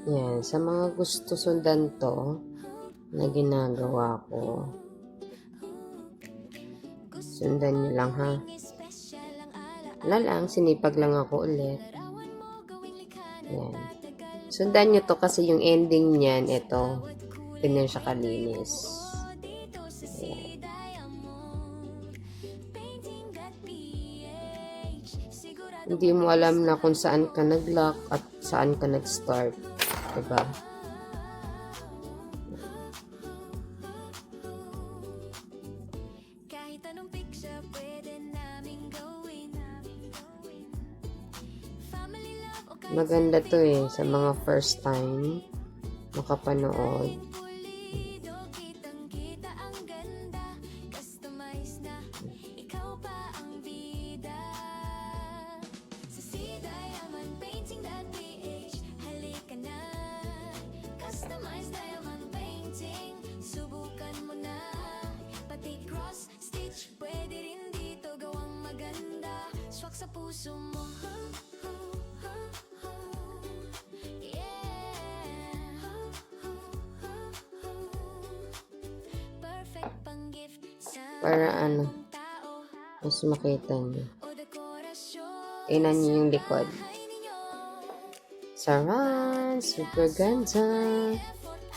Yan, sa mga gusto sundan to na ginagawa ko, sundan nyo lang ha. Wala lang, sinipag lang ako ulit. Yan. Sundan nyo to kasi yung ending niyan, ito. Ganyan siya kalinis. Ayan. Hindi mo alam na kung saan ka nag-lock at saan ka nag-start. Diba? Maganda to eh, sa mga first time makapanood. Sa puso mo. Para ano, mas makita nyo. Tingnan nyo yung likod. Saran, super ganda.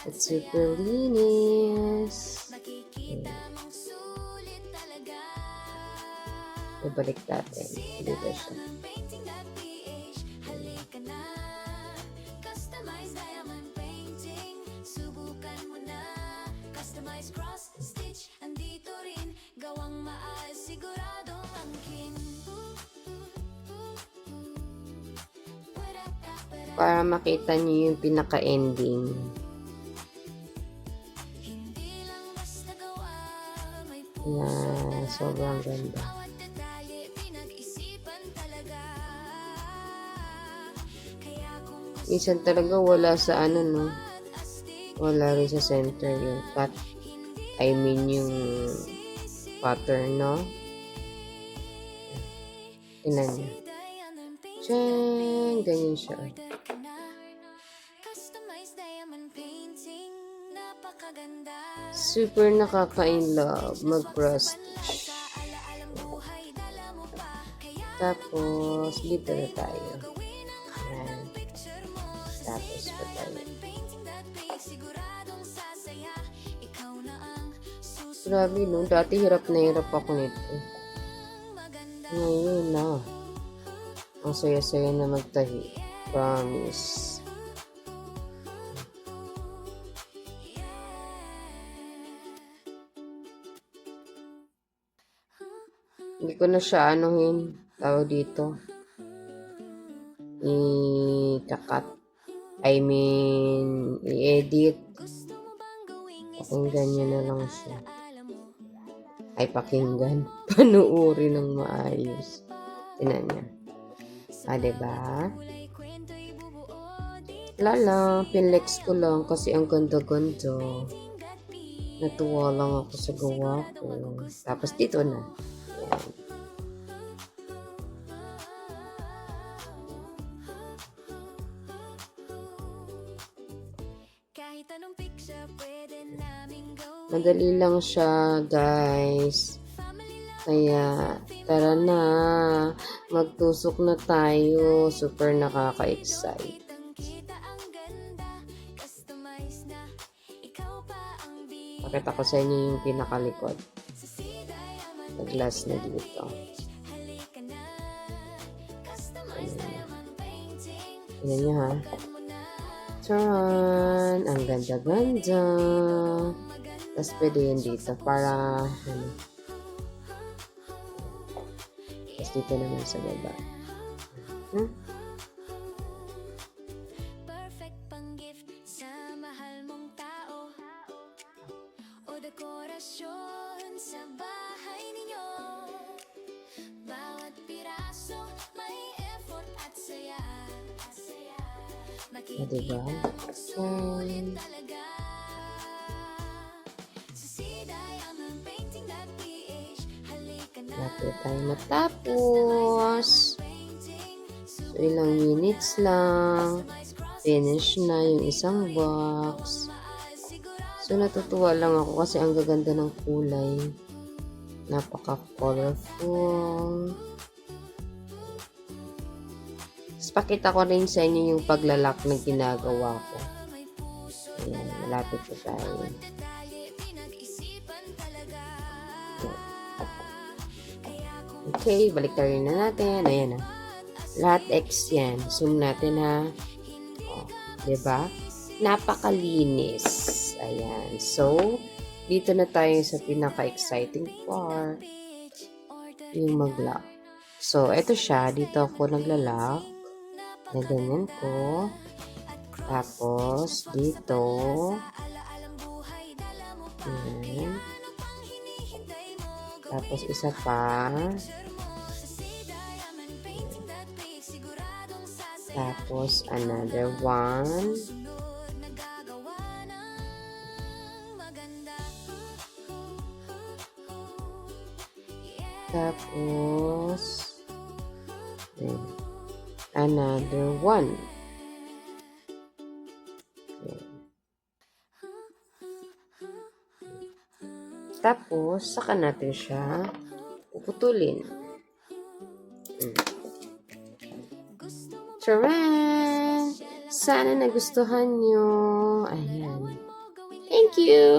At super linis. Ibalik natin. Dito siya. Para makita niyo yung pinaka-ending. Na sobrang ganda. Minsan talaga wala sa ano, no? Wala rin sa center yung cut. I mean yung pattern, no? Tingnan niyo. Tiyang! Ganyan siya. Super nakaka-inlove mag-cross stitch. Tapos, dito na tayo. Ayan. Tapos pa tayo. Grabe, no? Dati hirap na hirap ako nito. Ngayon na. Ang saya-saya na magtahi. Promise. Hindi ko na siya anuhin. Tawag dito. I-cut. I mean, i-edit. Pakinggan nyo na lang siya. Ay, pakinggan. Panuuri ng maayos. Tinan niya. Diba? Lala, pinlex ko lang kasi ang ganda-ganda. Natuwa lang ako sa gawa ko. Tapos dito na. Ayan. Madali lang siya, guys. Kaya, tara na. Magtusok na tayo. Super nakaka-excite. Pakita ko sa inyo yung pinakalikod. Nag-glass na dito. Tignan nyo ha. Tcharan! Ang ganda-ganda. Tapos pwede yun dito para ano. Tapos dito naman sa baba. Dekorasyon sa bahay ninyo. Bawat piraso may effort at saya. Diba? Sulit talaga. Sa CDiamondPainting.ph halika na. Lapit tayo matapos. So, ilang minutes lang. Finish na yung isang box. So, natutuwa lang ako kasi ang gaganda ng kulay. Napaka-colorful. Tapos, pakita ko rin sa inyo yung paglalak na ginagawa ko. Ayan, malapit na tayo. Okay, balik tayo na natin. Ayan na. Lahat X yan. Zoom natin ha. O, diba? Napakalinis. Ayan. So, dito na tayo sa pinaka-exciting part. Yung mag-lock. So, eto siya. Dito ako nagla-lock. Ganyan ko. Tapos, dito. Ayan. Tapos, isa pa. Tapos, another one. Tapos, ayan, another one. Ayan. Tapos, saka natin siya puputulin. Charan! Sana nagustuhan nyo. Ayan. Thank you!